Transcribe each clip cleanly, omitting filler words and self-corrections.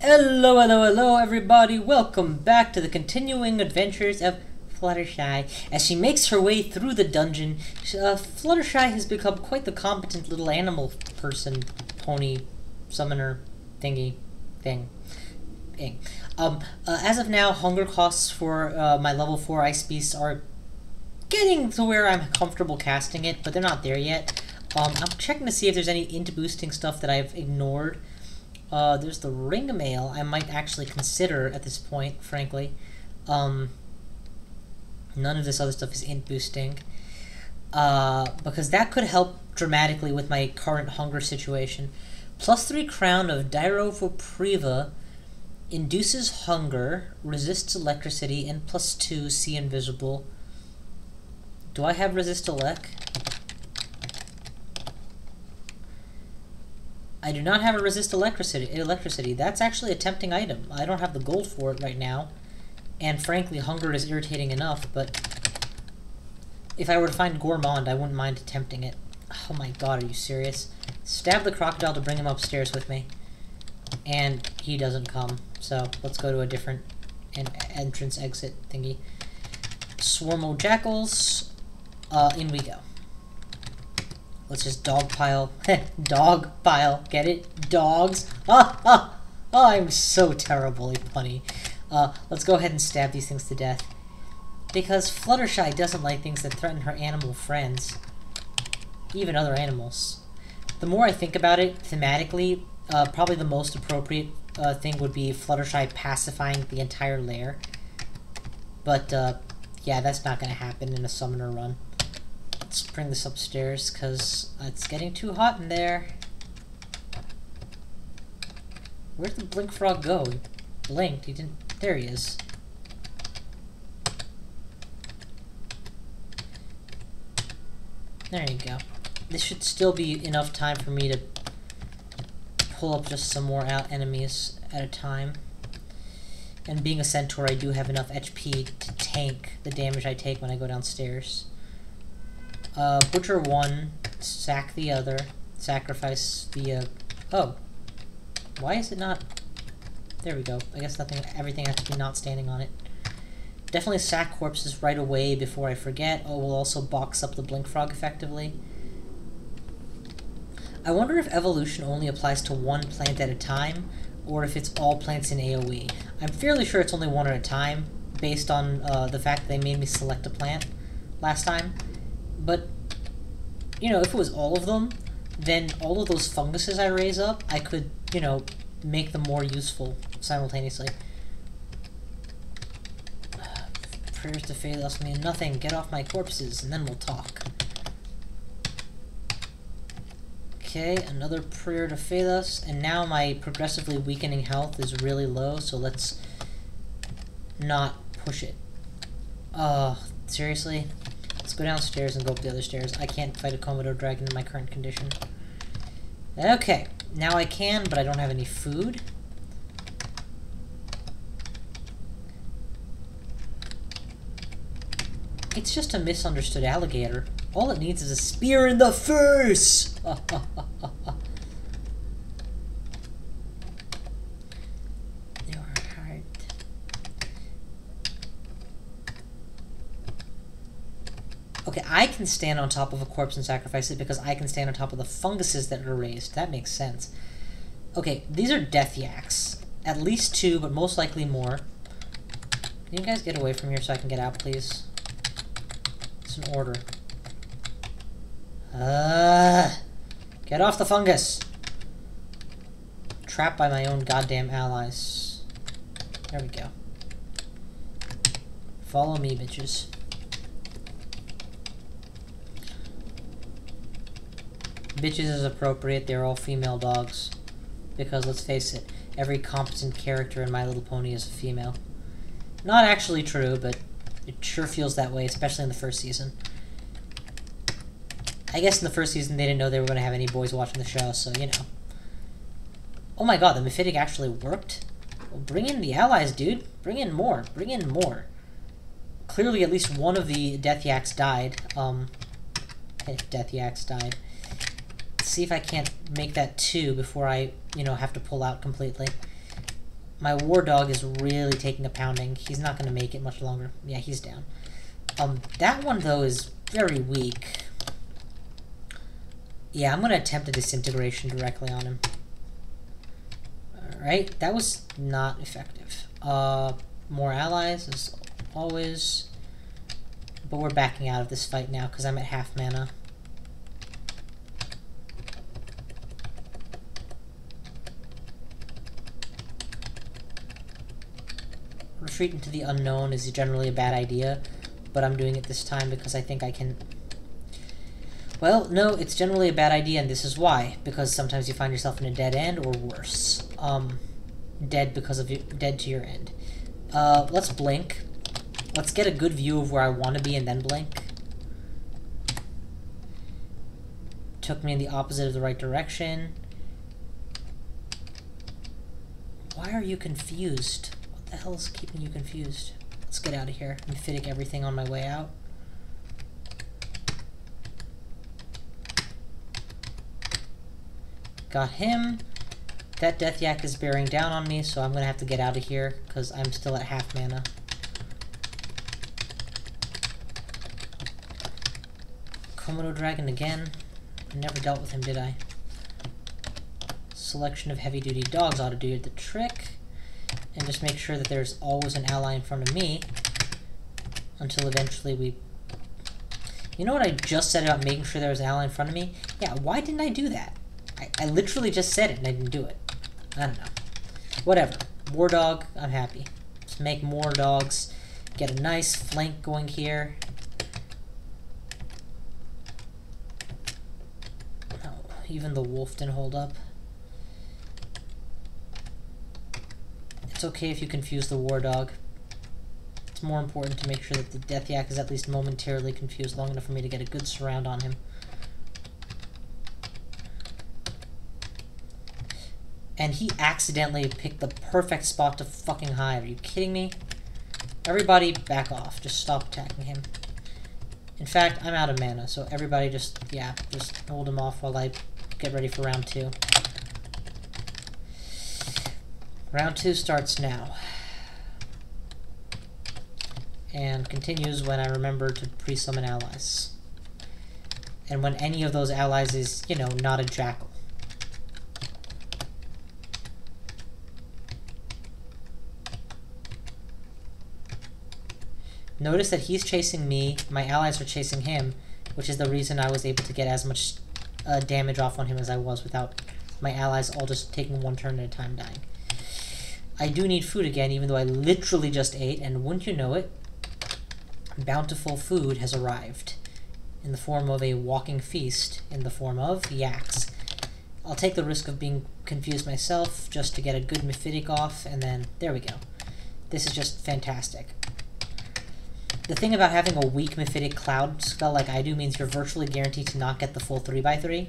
Hello, hello, hello, everybody! Welcome back to the continuing adventures of Fluttershy. As she makes her way through the dungeon, Fluttershy has become quite the competent little animal person, pony, summoner, thing. As of now, hunger costs for my level 4 ice beasts are getting to where I'm comfortable casting it, but they're not there yet. I'm checking to see if there's any int boosting stuff that I've ignored. There's the ring mail I might actually consider at this point, frankly. None of this other stuff is int boosting. Because that could help dramatically with my current hunger situation. +3 crown of Dyrovopriva induces hunger, resists electricity, and +2 see invisible. Do I have resist elec? I do not have a resist electricity. That's actually a tempting item. I don't have the gold for it right now. And frankly, hunger is irritating enough, but if I were to find Gourmand, I wouldn't mind attempting it. Oh my god, are you serious? Stab the crocodile to bring him upstairs with me. And he doesn't come, so let's go to a different entrance exit thingy. Swarmo jackals. In we go. Let's just dogpile. Dogpile. Get it? Dogs. Oh, I'm so terribly funny. Let's go ahead and stab these things to death. Because Fluttershy doesn't like things that threaten her animal friends. Even other animals. The more I think about it, thematically, probably the most appropriate thing would be Fluttershy pacifying the entire lair. But, yeah, that's not going to happen in a summoner run. Let's bring this upstairs, because it's getting too hot in there. Where'd the blink frog go? He blinked. He didn't... There he is. There you go. This should still be enough time for me to pull up just some more enemies at a time. And being a centaur, I do have enough HP to tank the damage I take when I go downstairs. Butcher one, sack the other, sacrifice the, oh. Why is it not? There we go. I guess everything has to be not standing on it. Definitely sack corpses right away before I forget. Oh, we'll also box up the blink frog effectively. I wonder if evolution only applies to one plant at a time, or if it's all plants in AoE. I'm fairly sure it's only one at a time, based on the fact that they made me select a plant last time. But, you know, if it was all of them, then all of those funguses I raise up, I could, you know, make them more useful simultaneously. Prayers to Phalos mean nothing. Get off my corpses, and then we'll talk. Okay, another prayer to Phalos, and now my progressively weakening health is really low, so let's not push it. Seriously? Let's go downstairs and go up the other stairs. I can't fight a Komodo dragon in my current condition. Okay, now I can, but I don't have any food. It's just a misunderstood alligator. All it needs is a spear in the face! Okay, I can stand on top of a corpse and sacrifice it because I can stand on top of the funguses that are raised. That makes sense. Okay, these are death yaks. At least 2, but most likely more. Can you guys get away from here so I can get out, please? It's an order. Get off the fungus! Trapped by my own goddamn allies. There we go. Follow me, bitches. Bitches is appropriate, they're all female dogs. Because, let's face it, every competent character in My Little Pony is a female. Not actually true, but it sure feels that way, especially in the first season. I guess in the first season they didn't know they were going to have any boys watching the show, so, you know. Oh my god, the Mephitic actually worked? Well, bring in the allies, dude. Bring in more. Bring in more. Clearly at least one of the Death Yaks died. Death Yaks died. See if I can't make that 2 before I, you know, have to pull out completely. My war dog is really taking a pounding. He's not going to make it much longer. Yeah, he's down. That one, though, is very weak. Yeah, I'm going to attempt a disintegration directly on him. Alright, that was not effective. More allies, as always. But we're backing out of this fight now, because I'm at half mana. Retreat into the unknown is generally a bad idea, but I'm doing it this time because I think I can... Well, no, it's generally a bad idea, and this is why. Because sometimes you find yourself in a dead end, or worse. Dead because of dead to your end. Let's blink. Let's get a good view of where I want to be and then blink. Took me in the opposite of the right direction. Why are you confused? What the hell is keeping you confused? Let's get out of here. Mephitic everything on my way out. Got him. That Death Yak is bearing down on me, so I'm going to have to get out of here, because I'm still at half mana. Komodo Dragon again. I never dealt with him, did I? Selection of heavy-duty dogs ought to do the trick. And just make sure that there's always an ally in front of me, until eventually we... You know what I just said about making sure there was an ally in front of me? Yeah, why didn't I do that? I literally just said it and I didn't do it. I don't know. Whatever. War dog, I'm happy. Let's make more dogs. Get a nice flank going here. Oh, even the wolf didn't hold up. It's okay if you confuse the war dog. It's more important to make sure that the Death Yak is at least momentarily confused long enough for me to get a good surround on him. And he accidentally picked the perfect spot to fucking hide. Are you kidding me? Everybody back off. Just stop attacking him. In fact, I'm out of mana, so everybody just hold him off while I get ready for round 2. Round 2 starts now. And continues when I remember to pre-summon allies. And when any of those allies is, you know, not a jackal. Notice that he's chasing me, my allies are chasing him, which is the reason I was able to get as much damage off on him as I was without my allies all just taking one turn at a time dying. I do need food again, even though I literally just ate, and wouldn't you know it, bountiful food has arrived in the form of a walking feast, in the form of yaks. I'll take the risk of being confused myself just to get a good Mephitic off, and then there we go. This is just fantastic. The thing about having a weak Mephitic Cloud spell like I do means you're virtually guaranteed to not get the full 3x3.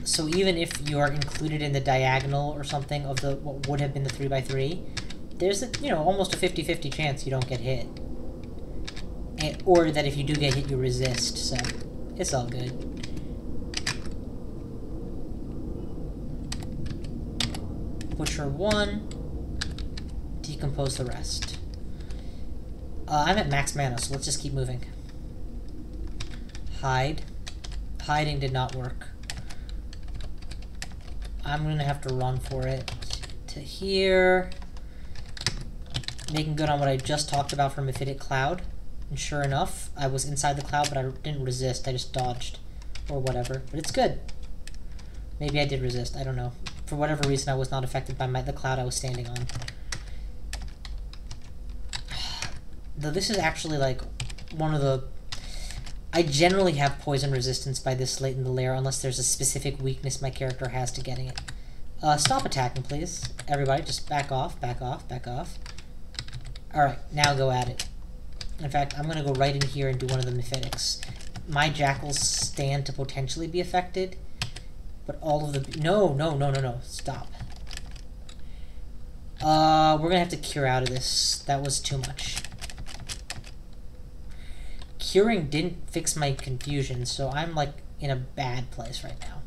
So even if you are included in the diagonal or something of the what would have been the 3x3, there's a, you know, almost a 50-50 chance you don't get hit. Or that if you do get hit, you resist, so it's all good. Butcher 1. Decompose the rest. I'm at max mana, so let's just keep moving. Hide. Hiding did not work. I'm gonna have to run for it. To here. Making good on what I just talked about for Mephitic Cloud. And sure enough, I was inside the cloud, but I didn't resist. I just dodged. Or whatever. But it's good. Maybe I did resist. I don't know. For whatever reason, I was not affected by the cloud I was standing on. Though this is actually, like, one of the... I generally have poison resistance by this late in the lair, unless there's a specific weakness my character has to getting it. Stop attacking, please. Everybody, just back off, back off, back off. Alright, now go at it. In fact, I'm gonna go right in here and do one of the Mephitics. My jackals stand to potentially be affected, but all of the... No, stop. We're gonna have to cure out of this. That was too much. Curing didn't fix my confusion, so I'm, like, in a bad place right now.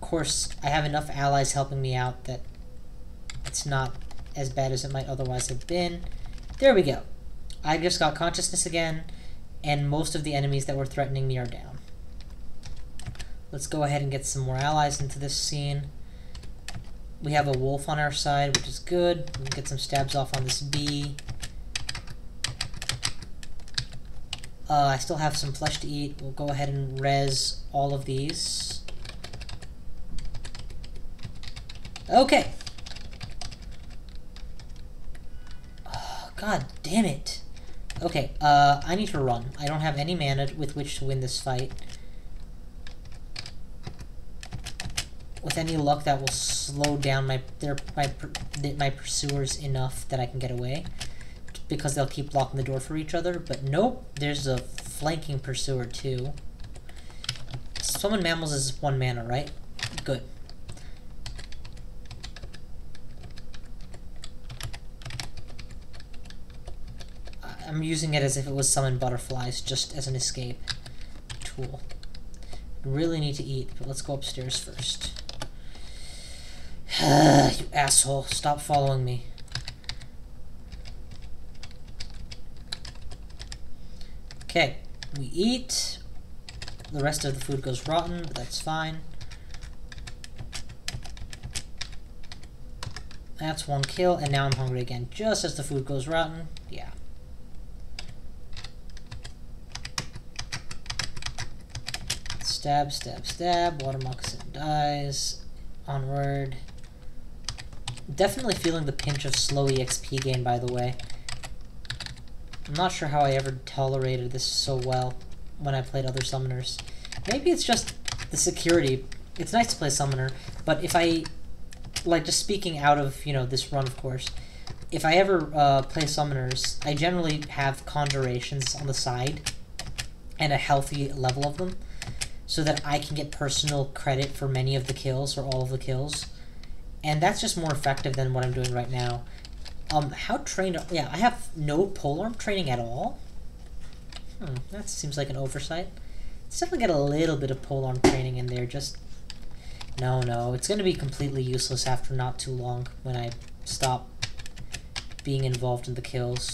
course, I have enough allies helping me out that it's not as bad as it might otherwise have been. There we go. I just got consciousness again, and most of the enemies that were threatening me are down. Let's go ahead and get some more allies into this scene. We have a wolf on our side, which is good. We can get some stabs off on this bee. I still have some flesh to eat. We'll go ahead and res all of these. Okay. Oh, God damn it. Okay, I need to run. I don't have any mana with which to win this fight. With any luck, that will slow down my pursuers enough that I can get away. Because they'll keep blocking the door for each other. But nope, there's a flanking pursuer too. Summon mammals is 1 mana, right? Good. I'm using it as if it was summon butterflies, just as an escape tool. Really need to eat, but let's go upstairs first. You asshole, stop following me. Okay, we eat. The rest of the food goes rotten, but that's fine. That's 1 kill, and now I'm hungry again, just as the food goes rotten. Yeah. Stab, stab, stab. Water moccasin dies. Onward. Definitely feeling the pinch of slow EXP gain, by the way. I'm not sure how I ever tolerated this so well when I played other summoners. Maybe it's just the security. It's nice to play summoner, but if I, like, just speaking out of, you know, this run, of course, if I ever play summoners, I generally have conjurations on the side and a healthy level of them so that I can get personal credit for many of the kills or all of the kills. And that's just more effective than what I'm doing right now. How trained... Yeah, I have no polearm training at all. That seems like an oversight. Let's definitely get a little bit of polearm training in there, just... No, it's going to be completely useless after not too long when I stop being involved in the kills.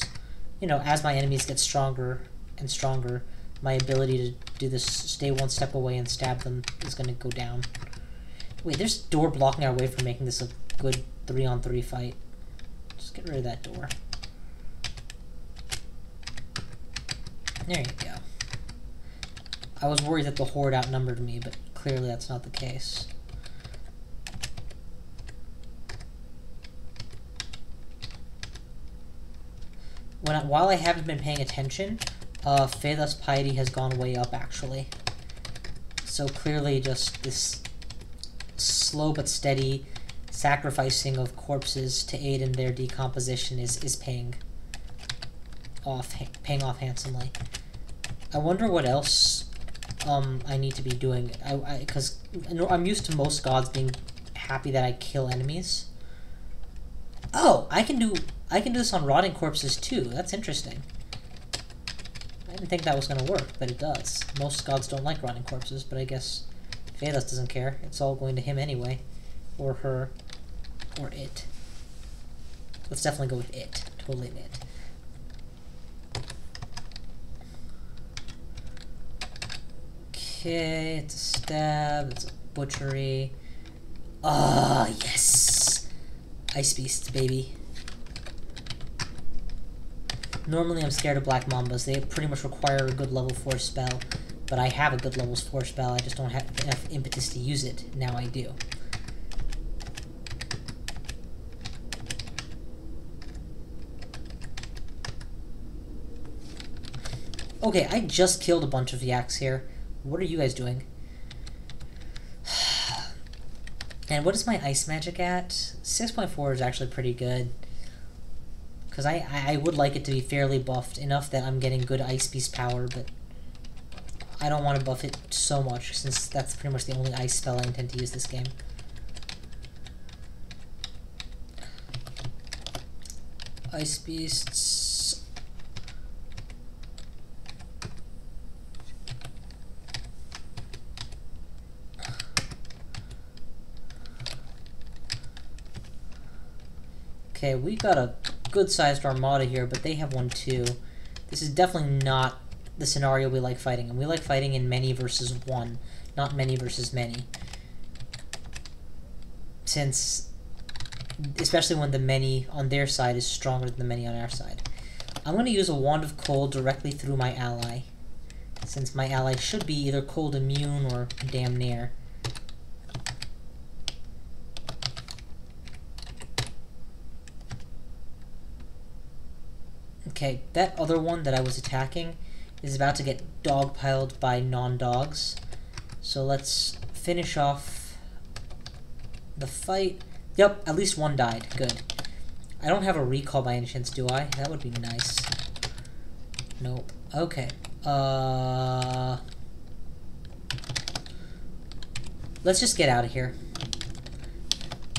You know, as my enemies get stronger and stronger, my ability to do this, stay 1 step away and stab them, is going to go down. Wait, there's a door blocking our way from making this a good 3-on-3 fight. Just get rid of that door. There you go. I was worried that the horde outnumbered me, but clearly that's not the case. While I haven't been paying attention, Phaethos Piety has gone way up, actually. So clearly just this slow but steady sacrificing of corpses to aid in their decomposition is paying off handsomely. I wonder what else I need to be doing. Because I'm used to most gods being happy that I kill enemies. Oh, I can do this on rotting corpses too. That's interesting. I didn't think that was gonna work, but it does. Most gods don't like rotting corpses, but I guess Phaethos doesn't care. It's all going to him anyway. Or her. Or it. Let's definitely go with it. Totally it. Okay, it's a stab, it's a butchery. Ah, yes! Ice Beasts, baby. Normally I'm scared of Black Mambas. They pretty much require a good level 4 spell. But I have a good level 4 spell, I just don't have enough impetus to use it. Now I do. Okay, I just killed a bunch of yaks here. What are you guys doing? And what is my ice magic at? 6.4 is actually pretty good. Because I would like it to be fairly buffed, enough that I'm getting good ice beast power, but I don't want to buff it so much, since that's pretty much the only ice spell I intend to use this game. Ice beasts... Okay, we got a good-sized armada here, but they have one too. This is definitely not the scenario we like fighting in. We like fighting in many versus one, not many versus many. Since, especially when the many on their side is stronger than the many on our side. I'm going to use a Wand of Cold directly through my ally, since my ally should be either cold immune or damn near. Okay, that other one that I was attacking is about to get dogpiled by non-dogs. So let's finish off the fight. Yep, at least one died. Good. I don't have a recall by any chance, do I? That would be nice. Nope. Okay. Let's just get out of here.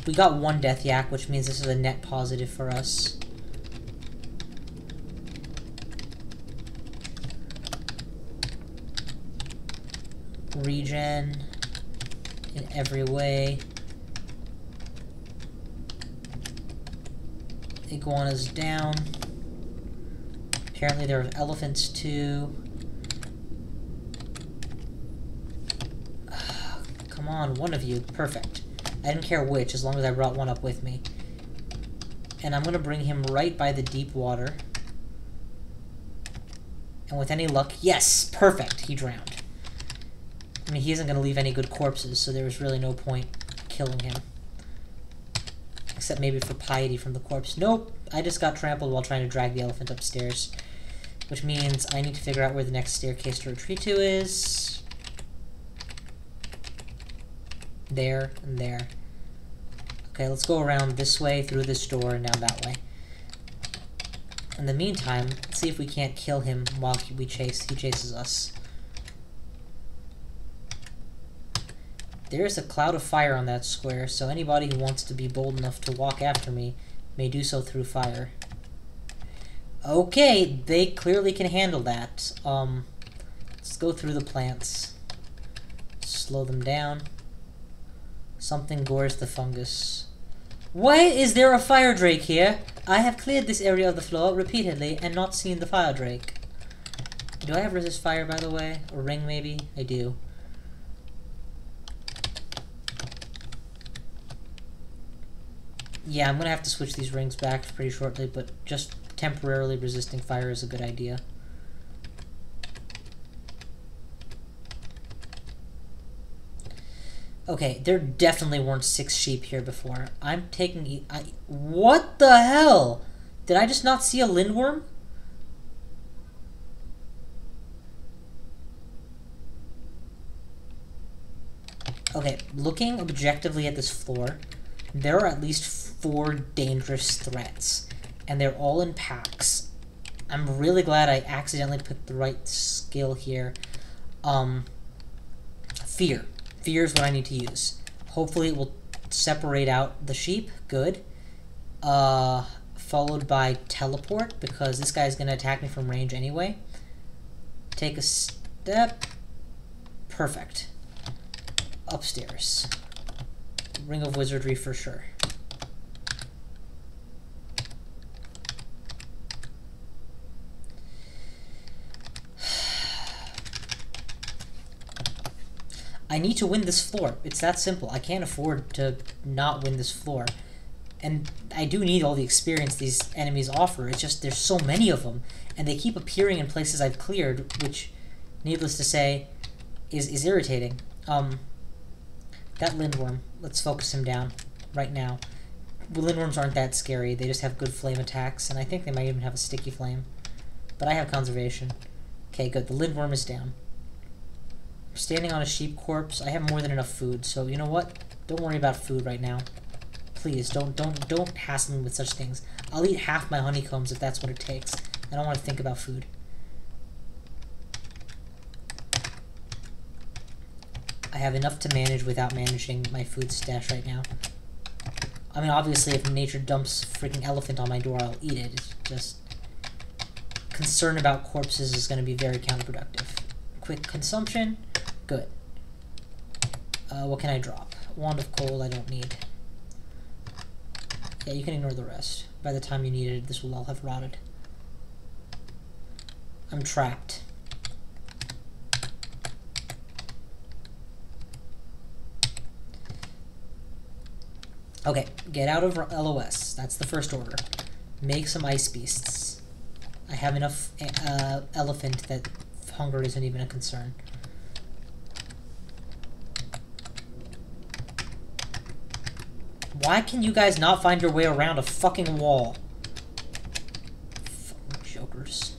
We got one Death Yak, which means this is a net positive for us. Regen in every way. Iguana's down. Apparently there are elephants too. Come on, one of you. Perfect. I didn't care which, as long as I brought one up with me. And I'm going to bring him right by the deep water. And with any luck, yes! Perfect! He drowned. I mean, he isn't going to leave any good corpses, so there was really no point killing him. Except maybe for piety from the corpse. Nope! I just got trampled while trying to drag the elephant upstairs. Which means I need to figure out where the next staircase to retreat to is. There and there. Okay, let's go around this way, through this door, and down that way. In the meantime, let's see if we can't kill him while he chases us. There's a cloud of fire on that square, so anybody who wants to be bold enough to walk after me may do so through fire. Okay, they clearly can handle that. Let's go through the plants. Slow them down. Something gores the fungus. Why is there a fire drake here? I have cleared this area of the floor repeatedly and not seen the fire drake. Do I have resist fire, by the way? Or ring, maybe? I do. Yeah, I'm gonna have to switch these rings back pretty shortly, but just temporarily resisting fire is a good idea. Okay, there definitely weren't 6 sheep here before. I'm taking... what the hell? Did I just not see a lindworm? Okay, looking objectively at this floor, there are at least 4 dangerous threats, and they're all in packs. I'm really glad I accidentally picked the right skill here. Fear. Fear is what I need to use. Hopefully it will separate out the sheep. Good. Followed by teleport, because this guy's going to attack me from range anyway. Take a step. Perfect. Upstairs. Ring of Wizardry for sure. I need to win this floor. It's that simple. I can't afford to not win this floor. And I do need all the experience these enemies offer. It's just there's so many of them. And they keep appearing in places I've cleared, which, needless to say, is irritating. That lindworm. Let's focus him down right now. Lindworms aren't that scary. They just have good flame attacks. And I think they might even have a sticky flame. But I have conservation. Okay, good. The lindworm is down. Standing on a sheep corpse, I have more than enough food, so you know what? Don't worry about food right now. Please, don't hassle me with such things. I'll eat half my honeycombs if that's what it takes. I don't want to think about food. I have enough to manage without managing my food stash right now. I mean, obviously, if nature dumps freaking elephant on my door, I'll eat it. It's just... concern about corpses is going to be very counterproductive. Quick consumption. Good. What can I drop? Wand of Cold I don't need. Yeah, you can ignore the rest. By the time you need it, this will all have rotted. I'm trapped. Okay, get out of LOS. That's the first order. Make some ice beasts. I have enough elephant that hunger isn't even a concern. Why can you guys not find your way around a fucking wall? Fucking jokers.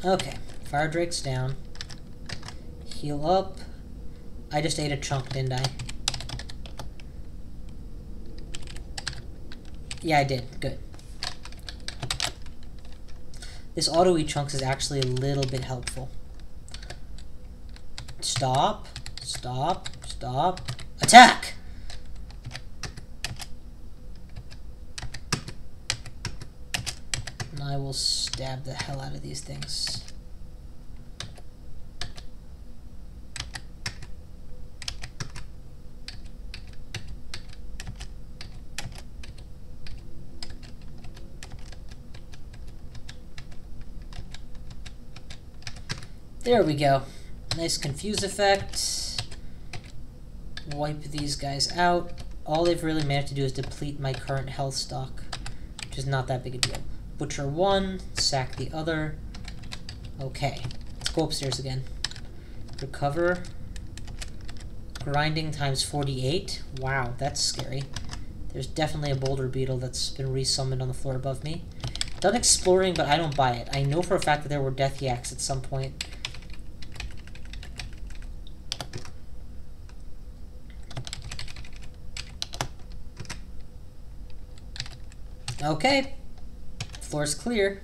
Okay, fire drake's down. Heal up. I just ate a chunk, didn't I? Yeah, I did. Good. This auto eat chunks is actually a little bit helpful. Stop. Stop. Stop. Attack! And I will stab the hell out of these things. There we go. Nice confuse effect. Wipe these guys out. All they've really managed to do is deplete my current health stock, which is not that big a deal. Butcher one, sack the other. Okay, let's go upstairs again. Recover. Grinding times 48. Wow, that's scary. There's definitely a boulder beetle that's been resummoned on the floor above me. Done exploring, but I don't buy it. I know for a fact that there were death yaks at some point. Okay, floor's clear.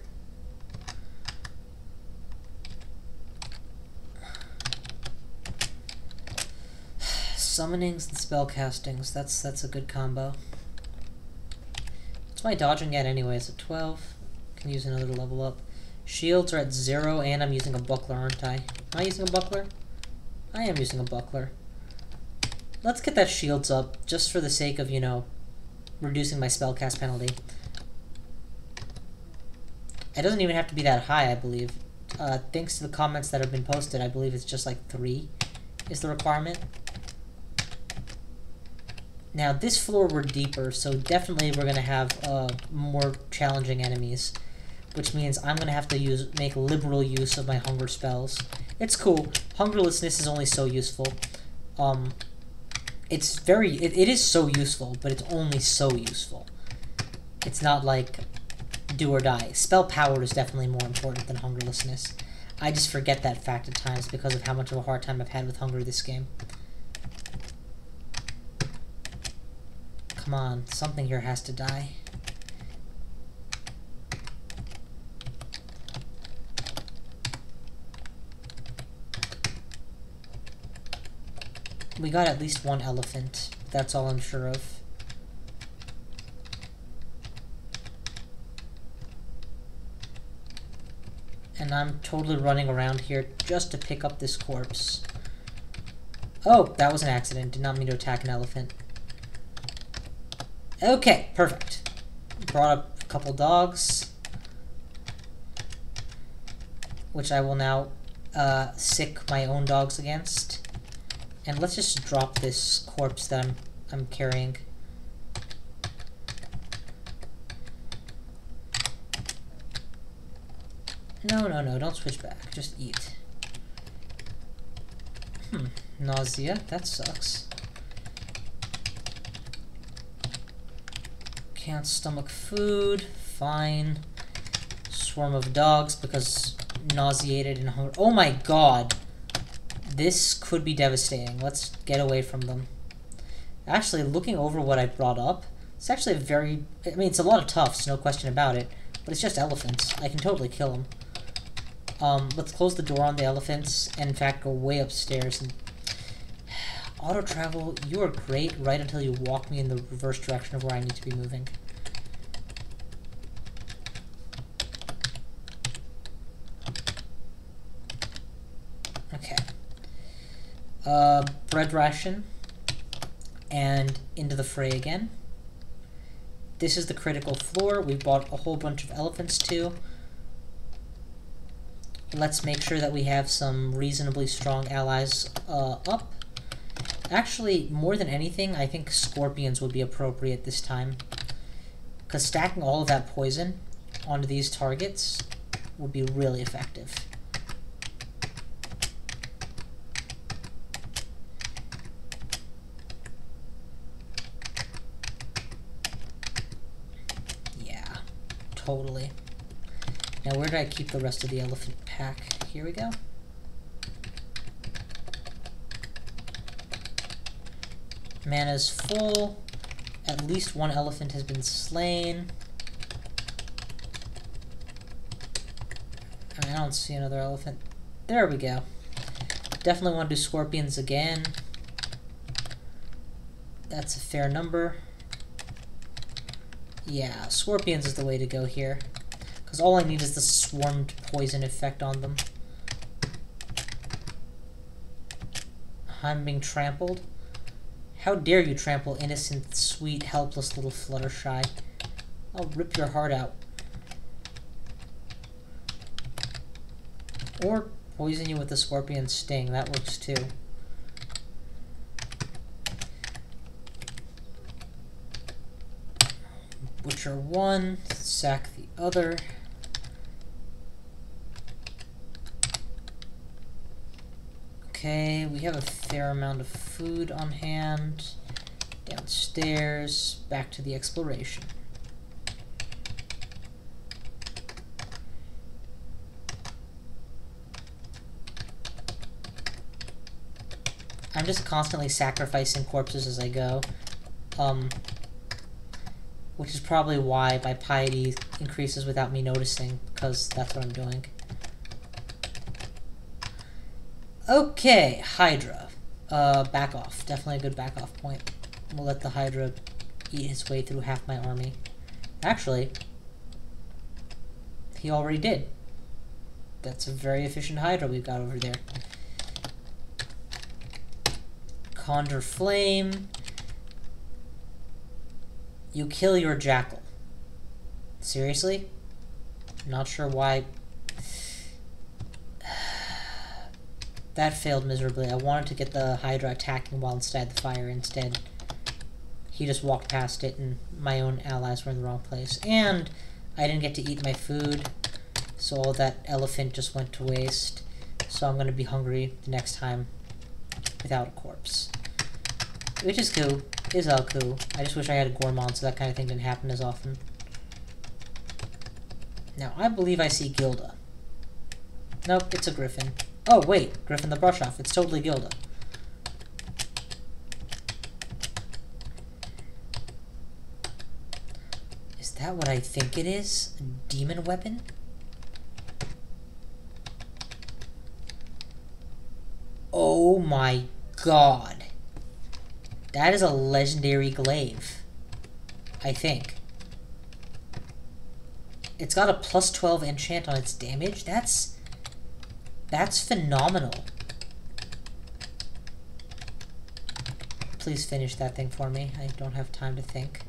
Summonings and spell castings, that's a good combo. What's my dodging at anyway? It's at 12. Can use another level up. Shields are at 0, and I'm using a buckler, aren't I? Am I using a buckler? I am using a buckler. Let's get that shields up, just for the sake of, you know, reducing my spellcast penalty. It doesn't even have to be that high, I believe. Thanks to the comments that have been posted, I believe it's just like 3 is the requirement. Now, this floor we're deeper, so definitely we're going to have more challenging enemies, which means I'm going to have to make liberal use of my hunger spells. It's cool. Hungerlessness is only so useful. It is so useful, but it's only so useful. It's not like do or die. Spell power is definitely more important than hungerlessness. I just forget that fact at times because of how much of a hard time I've had with hunger this game. Come on, something here has to die. We got at least one elephant. That's all I'm sure of. And I'm totally running around here just to pick up this corpse. Oh, that was an accident. Did not mean to attack an elephant. Okay, perfect. Brought up a couple dogs, which I will now sick my own dogs against. And let's just drop this corpse that I'm carrying. No, don't switch back. Just eat. Nausea. That sucks. Can't stomach food. Fine. Swarm of dogs because nauseated and hungry. Oh my god! This could be devastating. Let's get away from them. Actually, looking over what I brought up, it's actually a very... I mean, it's a lot of toughs, no question about it, but it's just elephants. I can totally kill them. Let's close the door on the elephants, and in fact, go way upstairs. And auto travel, you are great right until you walk me in the reverse direction of where I need to be moving. Okay. Bread ration. And into the fray again. This is the critical floor. We've bought a whole bunch of elephants too. Let's make sure that we have some reasonably strong allies up. Actually, more than anything, I think scorpions would be appropriate this time. Because stacking all of that poison onto these targets would be really effective. Yeah, totally. Now, where did I keep the rest of the elephant pack? Here we go. Mana's full. At least one elephant has been slain. I don't see another elephant. There we go. Definitely want to do scorpions again. That's a fair number. Yeah, scorpions is the way to go here. Because all I need is the swarmed poison effect on them. I'm being trampled. How dare you trample innocent, sweet, helpless little Fluttershy. I'll rip your heart out. Or poison you with the scorpion sting. That works too. Butcher one, sack the other. Okay, we have a fair amount of food on hand. Downstairs, back to the exploration. I'm just constantly sacrificing corpses as I go. Which is probably why my piety increases without me noticing, because that's what I'm doing. Okay, Hydra. Back off. Definitely a good back off point. We'll let the Hydra eat his way through half my army. Actually, he already did. That's a very efficient Hydra we've got over there. Conjure Flame. You kill your jackal. Seriously? Not sure why. That failed miserably. I wanted to get the Hydra attacking while inside the fire. Instead, he just walked past it and my own allies were in the wrong place. And I didn't get to eat my food, so all that elephant just went to waste. So I'm going to be hungry the next time without a corpse. Which is cool. Is all cool. I just wish I had a gourmand so that kind of thing didn't happen as often. Now, I believe I see Gilda. Nope, it's a griffin. Oh, wait. Griffin the brush off. It's totally Gilda. Is that what I think it is? A demon weapon? Oh my god. That is a legendary glaive. I think. It's got a +12 enchant on its damage. That's phenomenal. Please finish that thing for me. I don't have time to think.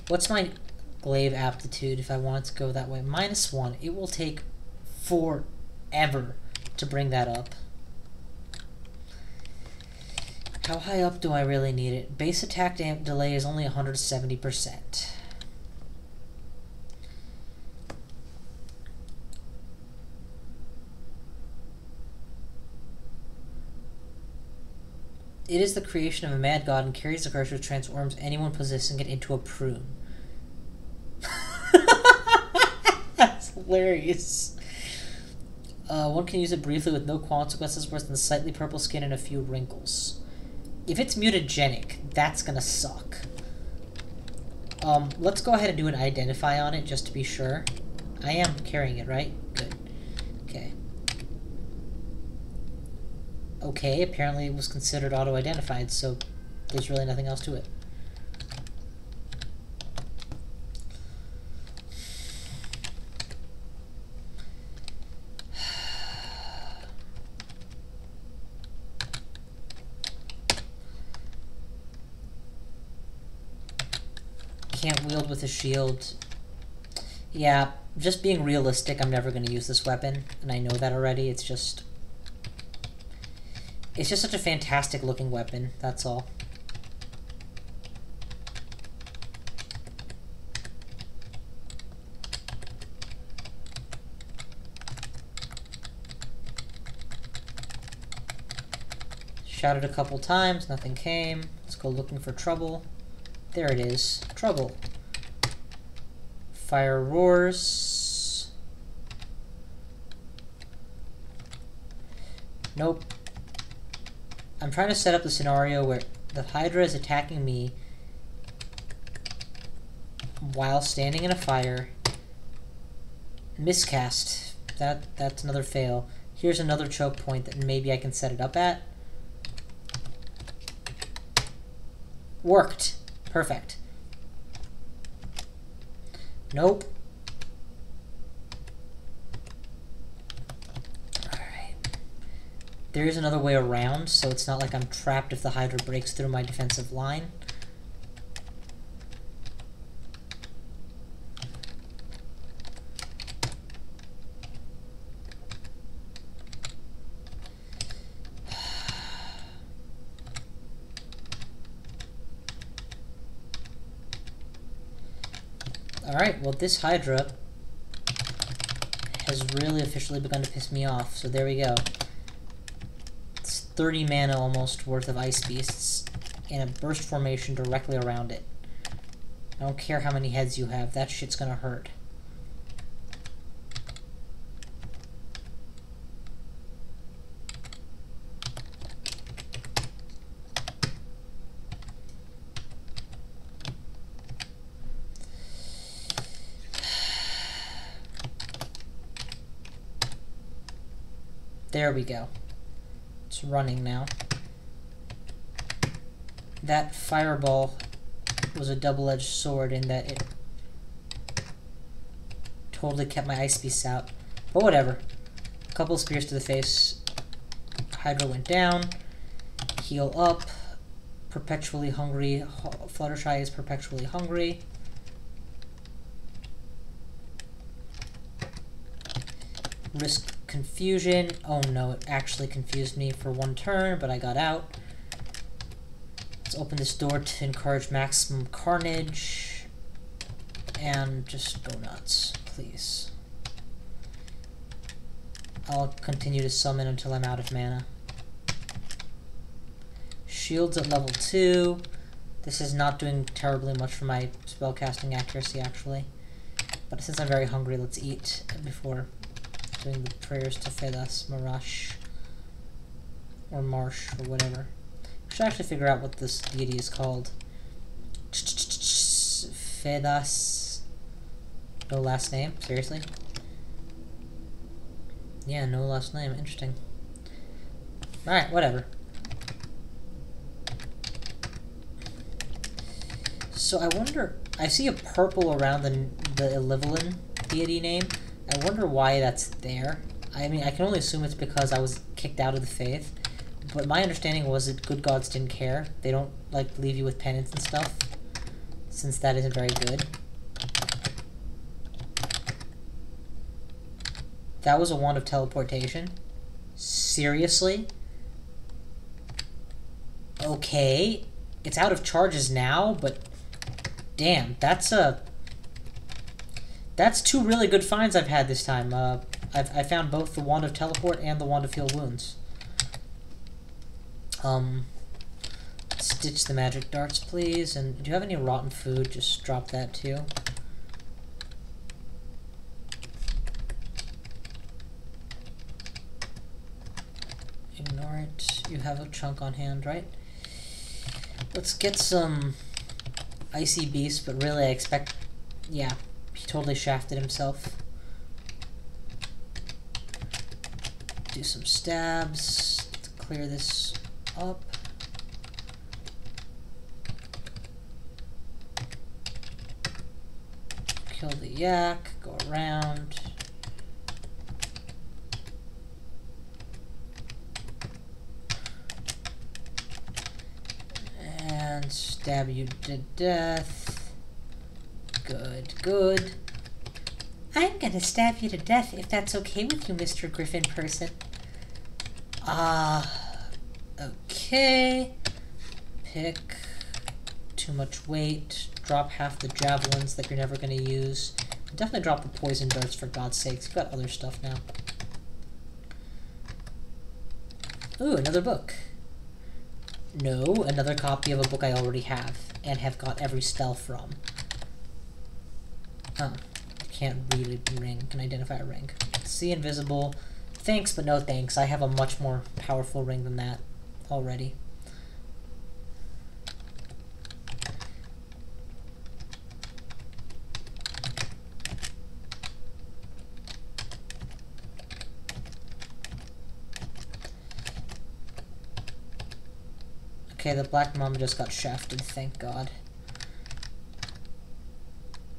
What's my glaive aptitude if I want it to go that way? -1. It will take forever to bring that up. How high up do I really need it? Base attack delay is only 170%. It is the creation of a mad god and carries the curse which transforms anyone possessing it into a prune. That's hilarious. One can use it briefly with no consequences worse than slightly purple skin and a few wrinkles. If it's mutagenic, that's gonna suck. Let's go ahead and do an identify on it just to be sure. I am carrying it, right? Good. Okay. Okay, apparently it was considered auto-identified, so there's really nothing else to it. can't wield with a shield. Yeah, just being realistic, I'm never going to use this weapon, and I know that already. It's just such a fantastic looking weapon, that's all. Shouted a couple times, nothing came. Let's go looking for trouble. There it is. Trouble. Fire roars. Nope. I'm trying to set up the scenario where the Hydra is attacking me while standing in a fire. Miscast. That's another fail. Here's another choke point that maybe I can set it up at. Worked. Perfect. Nope. Alright. There is another way around, so it's not like I'm trapped if the Hydra breaks through my defensive line. Alright, well this Hydra has really officially begun to piss me off, so there we go. It's 30 mana almost worth of Ice Beasts in a burst formation directly around it. I don't care how many heads you have, that shit's gonna hurt. There we go. It's running now. That fireball was a double-edged sword in that it totally kept my ice beasts out. But whatever. A couple spears to the face. Hydra went down. Heal up. Perpetually hungry. Fluttershy is perpetually hungry. Risk confusion. Oh no, it actually confused me for one turn, but I got out. Let's open this door to encourage maximum carnage. And just go nuts, please. I'll continue to summon until I'm out of mana. Shields at level 2. This is not doing terribly much for my spellcasting accuracy, actually. But since I'm very hungry, let's eat before doing the prayers to Fedas, Marash, or Marsh, or whatever. I should actually figure out what this deity is called. Fedas. No last name? Seriously? Yeah, no last name. Interesting. Alright, whatever. So I wonder... I see a purple around the Elivelyn deity name. I wonder why that's there. I mean, I can only assume it's because I was kicked out of the faith. But my understanding was that good gods didn't care. They don't, like, leave you with penance and stuff. Since that isn't very good. That was a wand of teleportation? Seriously? Okay. It's out of charges now, but... Damn, that's two really good finds I've had this time. I found both the Wand of Teleport and the Wand of Heal Wounds. Stitch the magic darts, please. And do you have any rotten food? Just drop that too. Ignore it. You have a chunk on hand, right? Let's get some Icy Beast, but really I expect... Yeah. He totally shafted himself. Do some stabs to clear this up. Kill the yak, go around. And stab you to death. Good, good. I'm gonna stab you to death if that's okay with you, Mr. Griffin person. Okay. Pick. Too much weight. Drop half the javelins that you're never gonna use. Definitely drop the poison darts, for God's sakes. You've got other stuff now. Ooh, another book. No, another copy of a book I already have, and have got every spell from. Oh, I can't read a ring. Can identify a ring. See invisible. Thanks, but no thanks. I have a much more powerful ring than that already. Okay, the Black Mamba just got shafted, thank God.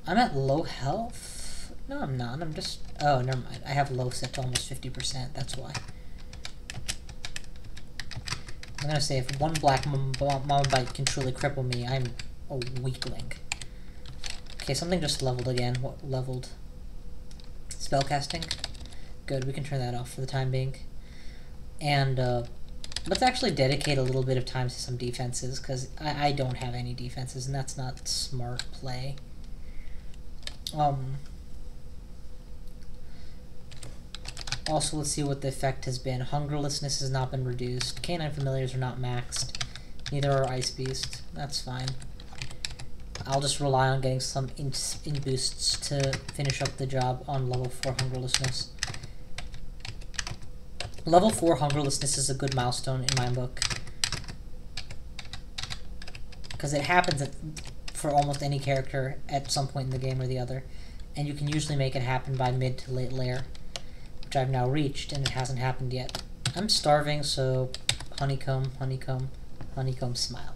I'm at low health? No, I'm not. I'm just... Oh, never mind. I have low set to almost 50%. That's why. I'm gonna say, if one Black Mamba bite can truly cripple me, I'm a weakling. Okay, something just leveled again. What leveled? Spellcasting? Good, we can turn that off for the time being. And, let's actually dedicate a little bit of time to some defenses, because I don't have any defenses, and that's not smart play. Also, let's see what the effect has been. Hungerlessness has not been reduced. Canine familiars are not maxed. Neither are Ice Beast. That's fine. I'll just rely on getting some in boosts to finish up the job on level 4 Hungerlessness. Level 4 Hungerlessness is a good milestone in my book. Because it happens for almost any character at some point in the game or the other. And you can usually make it happen by mid to late layer. Which I've now reached, and it hasn't happened yet. I'm starving, so honeycomb, honeycomb, honeycomb, smile.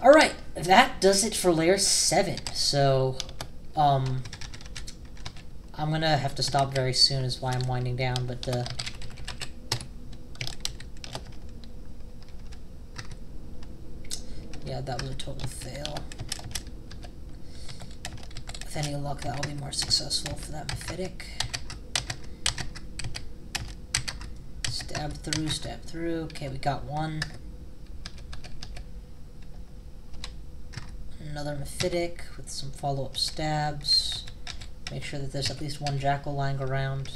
Alright, that does it for layer 7. So, I'm gonna have to stop very soon is why I'm winding down, but, yeah, that was a total fail. With any luck, that will be more successful for that Mephitic. Stab through, stab through. Okay, we got one. Another Mephitic with some follow-up stabs. Make sure that there's at least one Jackal lying around.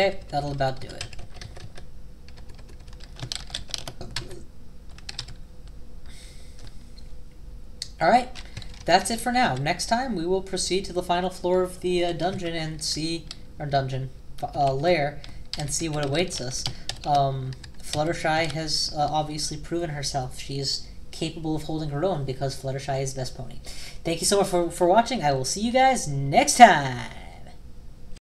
Okay, that'll about do it. Alright, that's it for now. Next time, we will proceed to the final floor of the dungeon and see... or dungeon, lair, and see what awaits us. Fluttershy has obviously proven herself. She is capable of holding her own because Fluttershy is best pony. Thank you so much for watching. I will see you guys next time!